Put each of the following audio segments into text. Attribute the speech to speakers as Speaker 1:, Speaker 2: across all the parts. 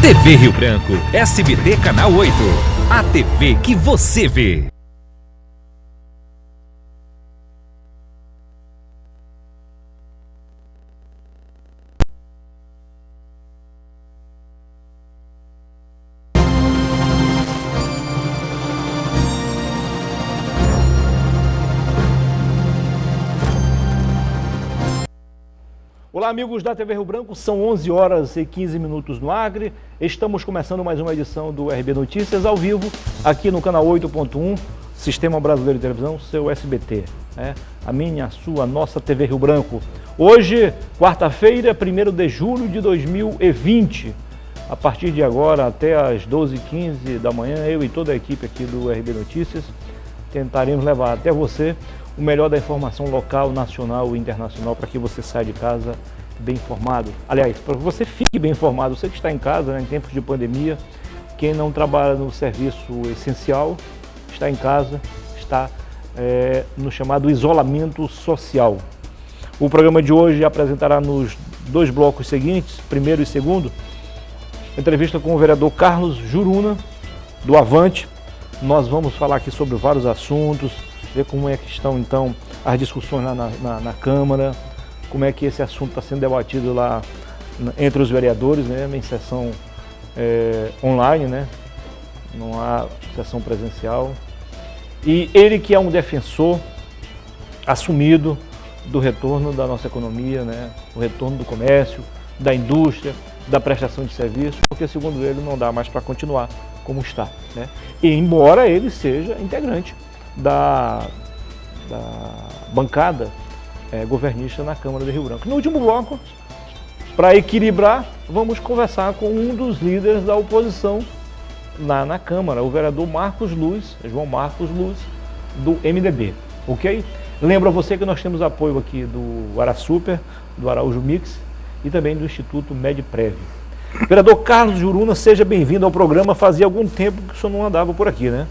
Speaker 1: TV Rio Branco, SBT Canal 8. A TV que você vê.
Speaker 2: Olá, amigos da TV Rio Branco, são 11 horas e 15 minutos no Acre. Estamos começando mais uma edição do RB Notícias ao vivo, aqui no canal 8.1, Sistema Brasileiro de Televisão, seu SBT. A minha, a sua, a nossa TV Rio Branco. Hoje, quarta-feira, 1º de julho de 2020. A partir de agora, até às 12h15 da manhã, eu e toda a equipe aqui do RB Notícias tentaremos levar até você o melhor da informação local, nacional e internacional, para que você saia de casa bem informado. Aliás, para que você fique bem informado, você que está em casa, né, em tempos de pandemia, quem não trabalha no serviço essencial, está em casa, está no chamado isolamento social. O programa de hoje apresentará nos dois blocos seguintes, primeiro e segundo, entrevista com o vereador Carlos Juruna, do Avante. Nós vamos falar aqui sobre vários assuntos, ver como é que estão então as discussões lá na Câmara, como é que esse assunto está sendo debatido lá entre os vereadores, né, em sessão online, né, não há sessão presencial. E ele que é um defensor assumido do retorno da nossa economia, né, o retorno do comércio, da indústria, da prestação de serviços, porque segundo ele não dá mais para continuar como está, né? E embora ele seja integrante da bancada governista na Câmara de Rio Branco. No último bloco, para equilibrar, vamos conversar com um dos líderes da oposição na Câmara, o vereador Marcos Luz, João Marcos Luz, do MDB, ok? Lembra você que nós temos apoio aqui do Arasuper, do Araújo Mix e também do Instituto Medprev. Vereador Carlos Juruna, seja bem-vindo ao programa. Fazia algum tempo que o senhor não andava por aqui, né?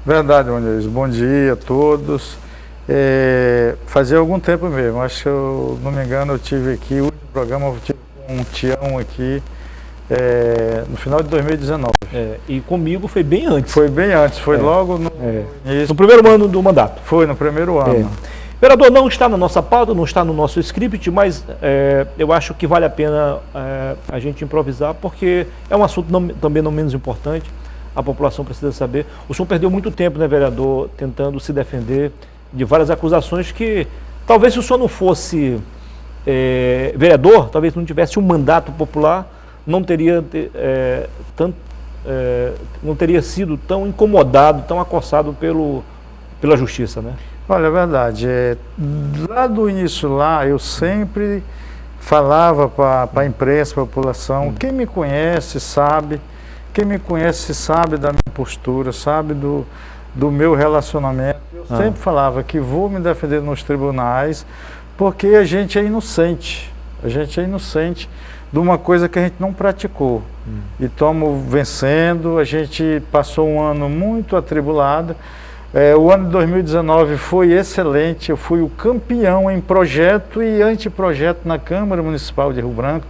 Speaker 3: Verdade, Muniz. Bom dia a todos. Fazia algum tempo mesmo. Acho que, eu não me engano, eu tive aqui, o último programa, eu tive um Tião aqui no final de 2019.
Speaker 2: E comigo foi bem antes.
Speaker 3: Foi bem antes, foi logo no início.
Speaker 2: No primeiro ano do mandato.
Speaker 3: Foi, no primeiro ano.
Speaker 2: Vereador, não está na nossa pauta, não está no nosso script, mas eu acho que vale a pena a gente improvisar, porque é um assunto também não menos importante, a população precisa saber. O senhor perdeu muito tempo, né, vereador, tentando se defender de várias acusações que, talvez se o senhor não fosse vereador, talvez não tivesse um mandato popular, não teria não teria sido tão incomodado, tão acossado pela justiça, né?
Speaker 3: Olha, é verdade. Lá do início, eu sempre falava para a imprensa, para a população, quem me conhece sabe da minha postura, sabe do meu relacionamento. Eu sempre falava que vou me defender nos tribunais, porque a gente é inocente. A gente é inocente de uma coisa que a gente não praticou. E estamos vencendo. A gente passou um ano muito atribulado. O ano de 2019 foi excelente, eu fui o campeão em projeto e anteprojeto na Câmara Municipal de Rio Branco.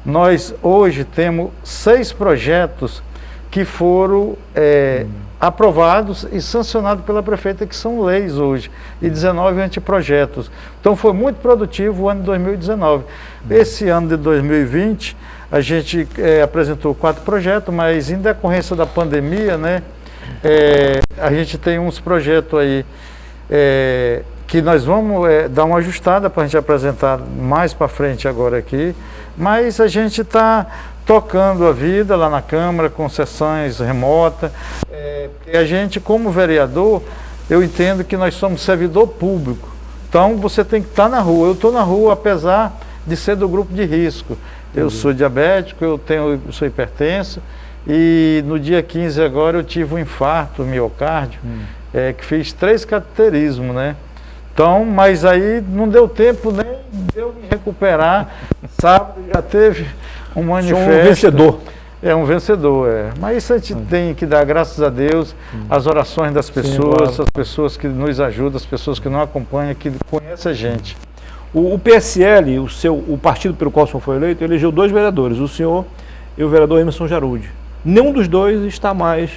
Speaker 3: Nós hoje temos 6 projetos que foram aprovados e sancionados pela prefeita, que são leis hoje, e 19 anteprojetos. Então foi muito produtivo o ano de 2019. Esse ano de 2020, a gente apresentou 4 projetos, mas em decorrência da pandemia, né, a gente tem uns projetos aí que nós vamos dar uma ajustada para a gente apresentar mais para frente agora aqui, mas a gente está tocando a vida lá na Câmara com sessões remotas. E a gente, como vereador, eu entendo que nós somos servidor público, então você tem que estar na rua. Eu estou na rua apesar de ser do grupo de risco. Eu sou diabético, eu sou hipertenso. E no dia 15 agora eu tive um infarto miocárdio, que fiz 3 cateterismos, né? Então, mas aí não deu tempo nem de eu me recuperar. Sábado já teve um manifesto.
Speaker 2: Um vencedor.
Speaker 3: Um vencedor, Mas isso a gente tem que dar graças a Deus, as orações das pessoas, as pessoas que nos ajudam, as pessoas que não acompanham, que conhecem a gente.
Speaker 2: O PSL, o partido pelo qual o senhor foi eleito, elegeu 2 vereadores, o senhor e o vereador Emerson Jarudi. Nenhum dos dois está mais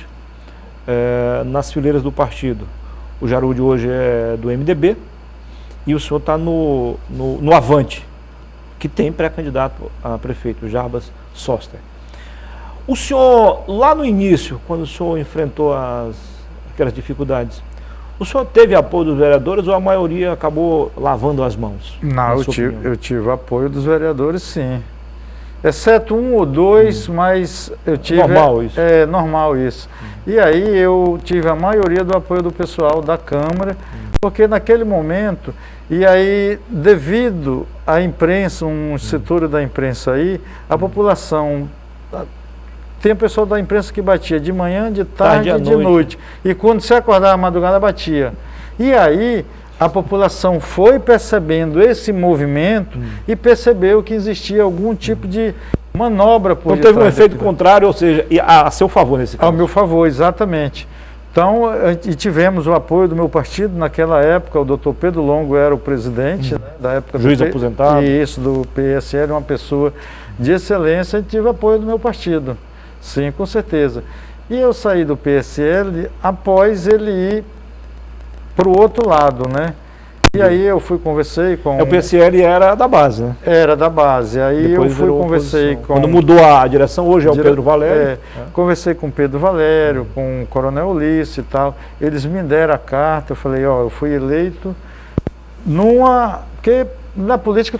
Speaker 2: nas fileiras do partido. O Jarudi hoje é do MDB e o senhor está no Avante, que tem pré-candidato a prefeito, Jarbas Soster. O senhor, lá no início, quando o senhor enfrentou aquelas dificuldades, o senhor teve apoio dos vereadores ou a maioria acabou lavando as mãos?
Speaker 3: Não, eu tive apoio dos vereadores, sim. Exceto um ou dois, mas eu tive...
Speaker 2: Normal isso.
Speaker 3: É normal isso. E aí eu tive a maioria do apoio do pessoal da Câmara, porque naquele momento, e aí devido à imprensa, um setor da imprensa aí, a população... Tem o pessoal da imprensa que batia de manhã, de tarde e de noite. E quando você acordava à madrugada, batia. E aí a população foi percebendo esse movimento e percebeu que existia algum tipo de manobra por
Speaker 2: detrás. Então teve um efeito contrário, ou seja, a seu favor nesse caso.
Speaker 3: Ao meu favor, exatamente. Então, e tivemos o apoio do meu partido naquela época, o doutor Pedro Longo era o presidente, né, da época
Speaker 2: juiz aposentado.
Speaker 3: Isso, do PSL, uma pessoa de excelência, e tive apoio do meu partido. Sim, com certeza. E eu saí do PSL após ele ir para o outro lado, né? E aí eu conversei com...
Speaker 2: O PSL era da base, né?
Speaker 3: Era da base. Aí
Speaker 2: depois
Speaker 3: eu conversei com...
Speaker 2: Quando mudou a direção, hoje é o Pedro Valério.
Speaker 3: Conversei com o Pedro Valério, com o Coronel Ulisses e tal. Eles me deram a carta, eu falei, ó, eu fui eleito porque na política...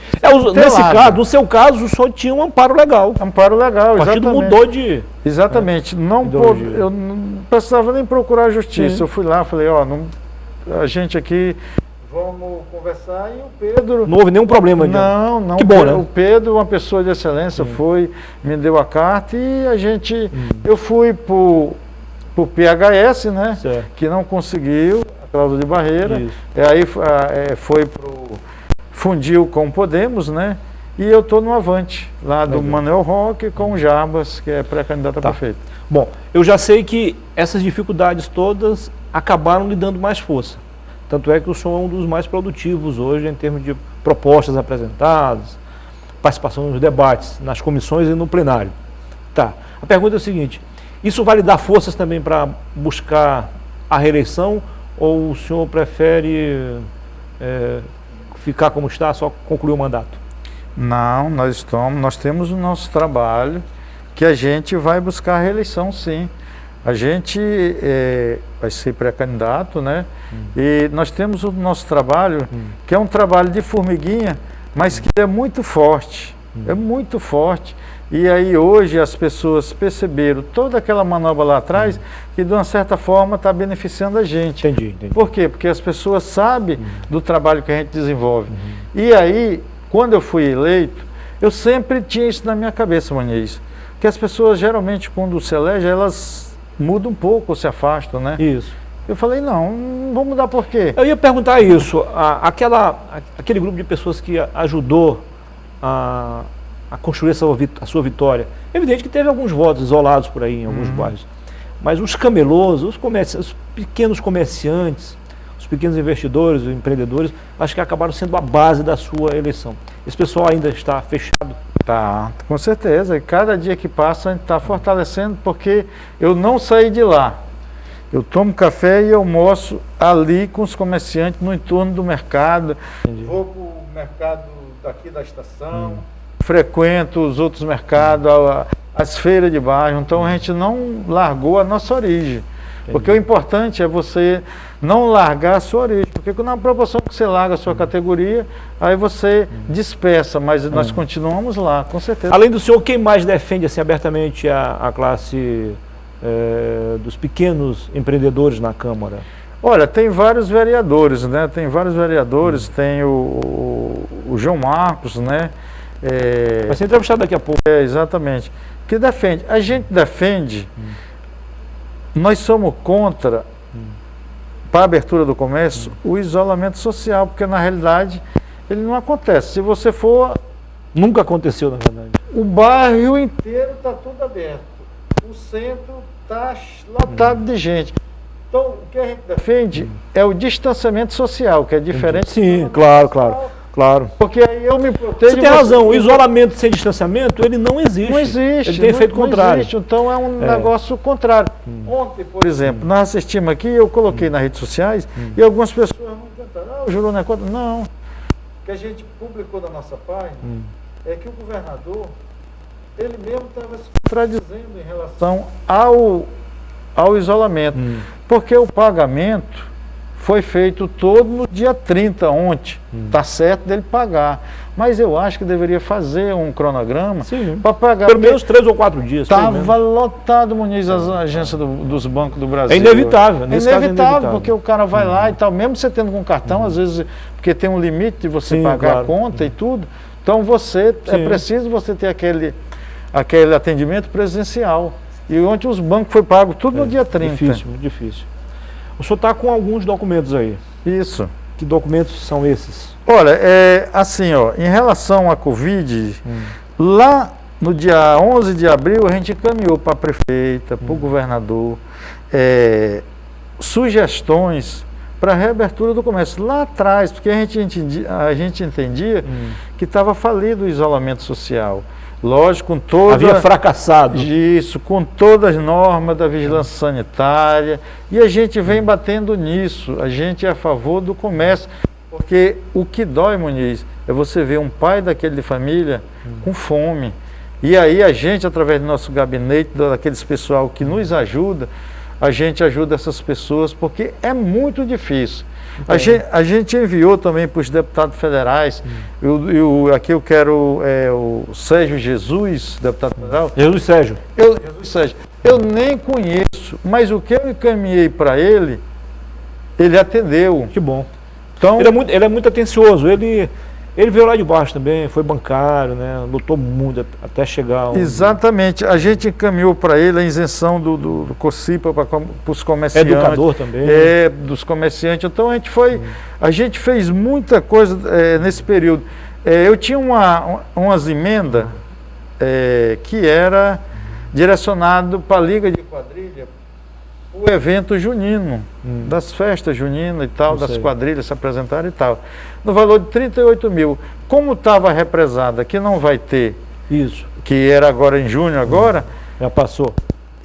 Speaker 2: nesse caso, no seu caso, o senhor tinha um amparo legal.
Speaker 3: Amparo legal, exatamente.
Speaker 2: O partido mudou de...
Speaker 3: Exatamente. Eu não precisava nem procurar a justiça. Eu fui lá, falei, ó, a gente aqui... Vamos conversar e o Pedro...
Speaker 2: Não houve nenhum problema.
Speaker 3: Não.
Speaker 2: Que bom, né?
Speaker 3: O Pedro, uma pessoa de excelência, me deu a carta e a gente... Eu fui pro PHS, né?
Speaker 2: Certo.
Speaker 3: Que não conseguiu a cláusula de barreira.
Speaker 2: Isso.
Speaker 3: E aí foi fundiu com o Podemos, né? E eu estou no Avante, lá do Manuel Roque com o Jarbas, que é pré-candidato a prefeito.
Speaker 2: Bom, eu já sei que essas dificuldades todas acabaram lhe dando mais força. Tanto é que o senhor é um dos mais produtivos hoje em termos de propostas apresentadas, participação nos debates, nas comissões e no plenário. Tá. A pergunta é a seguinte, isso vai lhe dar forças também para buscar a reeleição ou o senhor prefere ficar como está, só concluir o mandato?
Speaker 3: Não, nós temos o nosso trabalho que a gente vai buscar a reeleição, sim. A gente vai ser pré-candidato, né? E nós temos o nosso trabalho, que é um trabalho de formiguinha, mas que é muito forte. É muito forte. E aí hoje as pessoas perceberam toda aquela manobra lá atrás, que de uma certa forma está beneficiando a gente.
Speaker 2: Entendi.
Speaker 3: Por quê? Porque as pessoas sabem do trabalho que a gente desenvolve. E aí, quando eu fui eleito, eu sempre tinha isso na minha cabeça, Maniz. Que as pessoas geralmente quando se elegem, elas muda um pouco, ou se afastam, né?
Speaker 2: Isso.
Speaker 3: Eu falei, não vou mudar por quê?
Speaker 2: Eu ia perguntar isso, aquele grupo de pessoas que ajudou a construir a sua vitória. É evidente que teve alguns votos isolados por aí em alguns bairros, mas os camelôs, os pequenos comerciantes, os pequenos investidores, os empreendedores, acho que acabaram sendo a base da sua eleição. Esse pessoal ainda está fechado?
Speaker 3: Tá, com certeza. E cada dia que passa a gente está fortalecendo, porque eu não saí de lá. Eu tomo café e almoço ali com os comerciantes no entorno do mercado. Entendi. Vou para o mercado daqui da estação, frequento os outros mercados, as feiras de bairro. Então a gente não largou a nossa origem. Entendi. Porque o importante é você não largar a sua origem, porque na proporção que você larga a sua categoria, aí você dispersa, mas nós continuamos lá, com certeza.
Speaker 2: Além do senhor, quem mais defende assim, abertamente a classe dos pequenos empreendedores na Câmara?
Speaker 3: Olha, tem vários vereadores, né? Tem vários vereadores, tem o João Marcos, né?
Speaker 2: Vai ser entrevistado daqui a pouco.
Speaker 3: Exatamente. Que defende. A gente defende... Nós somos contra, para a abertura do comércio, o isolamento social, porque na realidade ele não acontece. Se você for...
Speaker 2: Nunca aconteceu, na verdade.
Speaker 3: O bairro inteiro está tudo aberto. O centro está lotado de gente. Então, o que a gente defende é o distanciamento social, que é diferente...
Speaker 2: Sim, claro. Claro.
Speaker 3: Porque aí eu me protejo.
Speaker 2: Você tem razão, o isolamento sem distanciamento, ele não existe.
Speaker 3: Não existe.
Speaker 2: Ele tem efeito contrário.
Speaker 3: Existe, então é um negócio contrário. Ontem, por exemplo, nós assistimos aqui, eu coloquei nas redes sociais, e algumas pessoas não cantaram, o Juru não é contra. Não. O que a gente publicou na nossa página é que o governador, ele mesmo estava se contradizendo em relação ao isolamento. Porque o pagamento foi feito todo no dia 30, ontem. Está certo dele pagar. Mas eu acho que deveria fazer um cronograma para pagar.
Speaker 2: Pelo menos 3 ou 4 dias.
Speaker 3: Estava lotado, Muniz, as agências dos bancos do Brasil.
Speaker 2: É inevitável.
Speaker 3: É inevitável, porque o cara vai lá e tal, mesmo você tendo com cartão, às vezes, porque tem um limite de você pagar a conta e tudo. Então é preciso você ter aquele atendimento presencial. E ontem os bancos foi pago tudo no dia 30.
Speaker 2: Difícil, muito difícil. O senhor está com alguns documentos aí.
Speaker 3: Isso.
Speaker 2: Que documentos são esses?
Speaker 3: Olha, assim, ó, em relação à Covid, lá no dia 11 de abril, a gente encaminhou para a prefeita, para o governador, sugestões para a reabertura do comércio. Lá atrás, porque a gente entendia que estava falido o isolamento social. Lógico, com toda...
Speaker 2: Havia fracassado.
Speaker 3: Isso, com todas as normas da vigilância sanitária. E a gente vem batendo nisso. A gente é a favor do comércio. Porque o que dói, Muniz, é você ver um pai daquele de família com fome. E aí a gente, através do nosso gabinete, daqueles pessoal que nos ajuda, a gente ajuda essas pessoas, porque é muito difícil. A gente enviou também para os deputados federais, aqui eu quero o Sérgio Jesus, deputado federal.
Speaker 2: Jesus Sérgio.
Speaker 3: Jesus Sérgio. Eu nem conheço, mas o que eu encaminhei para ele atendeu.
Speaker 2: Que bom.
Speaker 3: Então,
Speaker 2: ele é muito atencioso, ele veio lá de baixo também, foi bancário, né? Lutou muito até chegar...
Speaker 3: Exatamente, a gente encaminhou para ele a isenção do COCIPA para os comerciantes.
Speaker 2: Educador também.
Speaker 3: Dos comerciantes, então a gente fez muita coisa nesse período. Eu tinha umas emendas que era direcionado para a Liga de Quadrilha, o evento junino, das festas juninas e tal, das quadrilhas se apresentarem e tal, no valor de 38 mil. Como estava represada, que não vai ter,
Speaker 2: isso,
Speaker 3: que era agora em junho agora,
Speaker 2: já passou.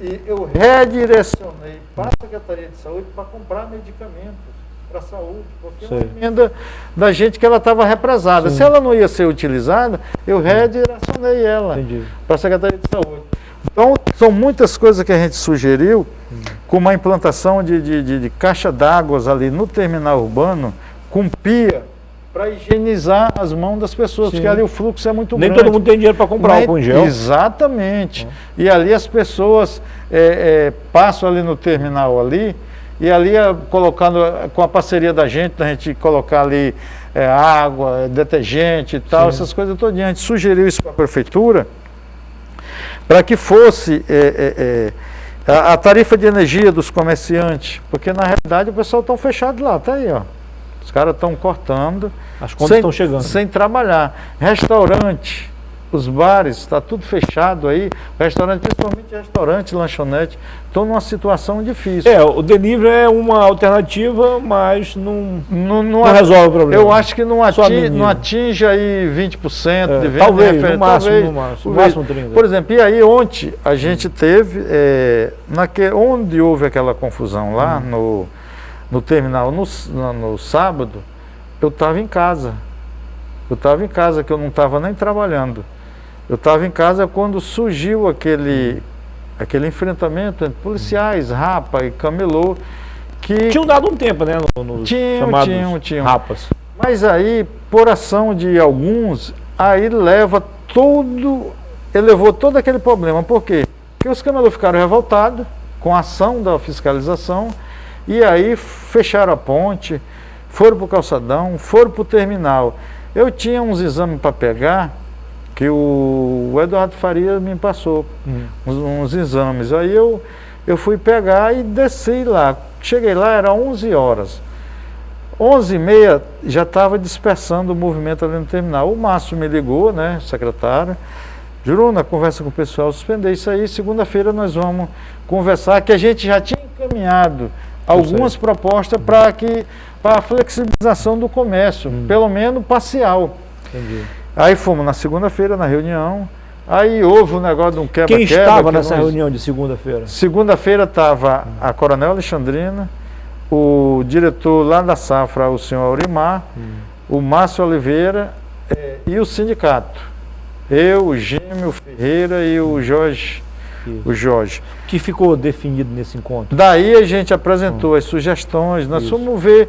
Speaker 3: E eu redirecionei para a Secretaria de Saúde para comprar medicamentos para a saúde, porque é uma emenda da gente que ela estava represada. Se ela não ia ser utilizada, eu redirecionei ela para a Secretaria de Saúde. Então, são muitas coisas que a gente sugeriu, como a implantação de caixa d'água ali no terminal urbano, com pia, para higienizar as mãos das pessoas, porque ali o fluxo é muito grande.
Speaker 2: Nem todo mundo tem dinheiro para comprar álcool em gel.
Speaker 3: Exatamente. E ali as pessoas passam ali no terminal ali, e ali colocando, com a parceria da gente colocar ali água, detergente e tal, essas coisas todas. A gente sugeriu isso para a prefeitura, para que fosse a tarifa de energia dos comerciantes, porque na realidade o pessoal está fechado lá, tá aí, ó. Os caras estão cortando,
Speaker 2: as contas estão chegando,
Speaker 3: sem trabalhar. Restaurante, os bares, está tudo fechado aí, restaurante, principalmente restaurante, lanchonete, estão numa situação difícil.
Speaker 2: O delivery é uma alternativa, mas não resolve o problema.
Speaker 3: Eu acho que não atinge aí 20% de venda.
Speaker 2: Talvez, no máximo 30%.
Speaker 3: Por exemplo, e aí ontem a gente teve, onde houve aquela confusão lá no terminal, no sábado, eu estava em casa. Que eu não estava nem trabalhando. Eu estava em casa quando surgiu aquele enfrentamento entre policiais, Rapa e Camelô, que...
Speaker 2: Tinham dado um tempo, né, nos chamados Rapas.
Speaker 3: Mas aí, por ação de alguns, aí elevou todo aquele problema. Por quê? Porque os Camelô ficaram revoltados com a ação da fiscalização, e aí fecharam a ponte, foram para o calçadão, foram para o terminal. Eu tinha uns exames para pegar, que o Eduardo Faria me passou, uns exames. Aí eu fui pegar e desci lá. Cheguei lá, era 11 horas. 11h30 já estava dispersando o movimento ali no terminal. O Márcio me ligou, né, secretário. Juruna, conversa com o pessoal, suspender isso aí. Segunda-feira nós vamos conversar, que a gente já tinha encaminhado algumas propostas para que para a flexibilização do comércio, pelo menos parcial.
Speaker 2: Entendi.
Speaker 3: Aí fomos na segunda-feira na reunião, aí houve um negócio de um
Speaker 2: Quem
Speaker 3: quebra-quebra.
Speaker 2: estava nessa reunião de segunda-feira?
Speaker 3: Segunda-feira estava a Coronel Alexandrina, o diretor lá da Safra, o senhor Aurimar, o Márcio Oliveira e o sindicato. Eu, o Gêmeo Ferreira e o Jorge.
Speaker 2: Isso.
Speaker 3: O Jorge.
Speaker 2: Que ficou definido nesse encontro?
Speaker 3: Daí a gente apresentou as sugestões, nós
Speaker 2: Isso.
Speaker 3: fomos ver,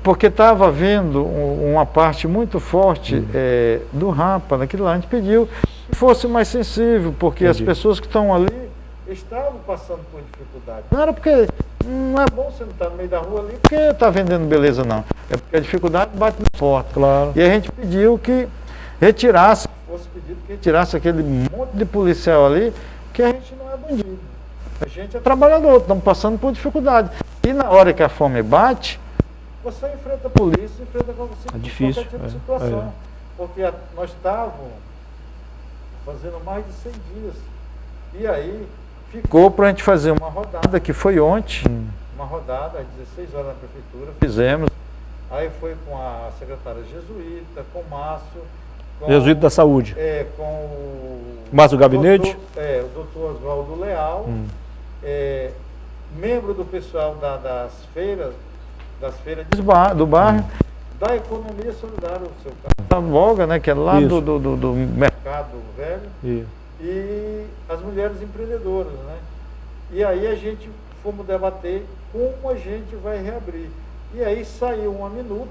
Speaker 3: porque estava havendo uma parte muito forte do Rapa, naquilo lá, a gente pediu que fosse mais sensível, porque as pessoas que estão ali estavam passando por dificuldade. Não era porque não é bom você não estar no meio da rua ali porque está vendendo beleza, não. É porque a dificuldade bate na porta.
Speaker 2: Claro.
Speaker 3: E a gente pediu que retirasse, fosse pedido que retirasse aquele monte de policial ali, que a gente não é bandido. A gente é trabalhador, estamos passando por dificuldade. E na hora que a fome bate, você enfrenta a polícia, enfrenta qualquer
Speaker 2: difícil,
Speaker 3: tipo de situação. Porque nós estávamos fazendo mais de 100 dias. E aí ficou para a gente fazer uma rodada, que foi ontem, uma rodada às 16 horas na prefeitura, fizemos. Aí foi com a secretária Jesuíta, com o Márcio.
Speaker 2: Jesuíta da Saúde.
Speaker 3: Com o
Speaker 2: Márcio Gabinete.
Speaker 3: O doutor Oswaldo Leal, membro do pessoal das feiras do bairro, da Economia Solidária, o seu Carlos da Voga, né, que é lá do Mercado Velho, e as mulheres empreendedoras, né? E aí a gente fomos debater como a gente vai reabrir. E aí saiu uma minuta,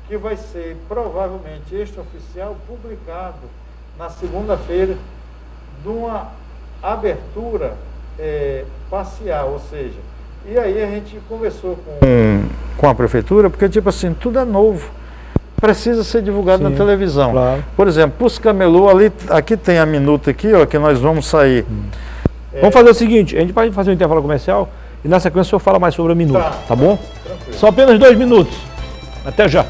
Speaker 3: que vai ser provavelmente extraoficial, publicado na segunda-feira, de uma abertura parcial, ou seja, e aí a gente conversou com a prefeitura, porque tipo assim, tudo é novo, precisa ser divulgado na televisão.
Speaker 2: Claro.
Speaker 3: Por exemplo, os camelô ali, aqui tem a minuta aqui, ó, que nós vamos sair.
Speaker 2: Vamos fazer o seguinte, a gente vai fazer um intervalo comercial e na sequência o senhor fala mais sobre a minuta, tá bom?
Speaker 3: Tranquilo.
Speaker 2: São apenas 2 minutos. Até já.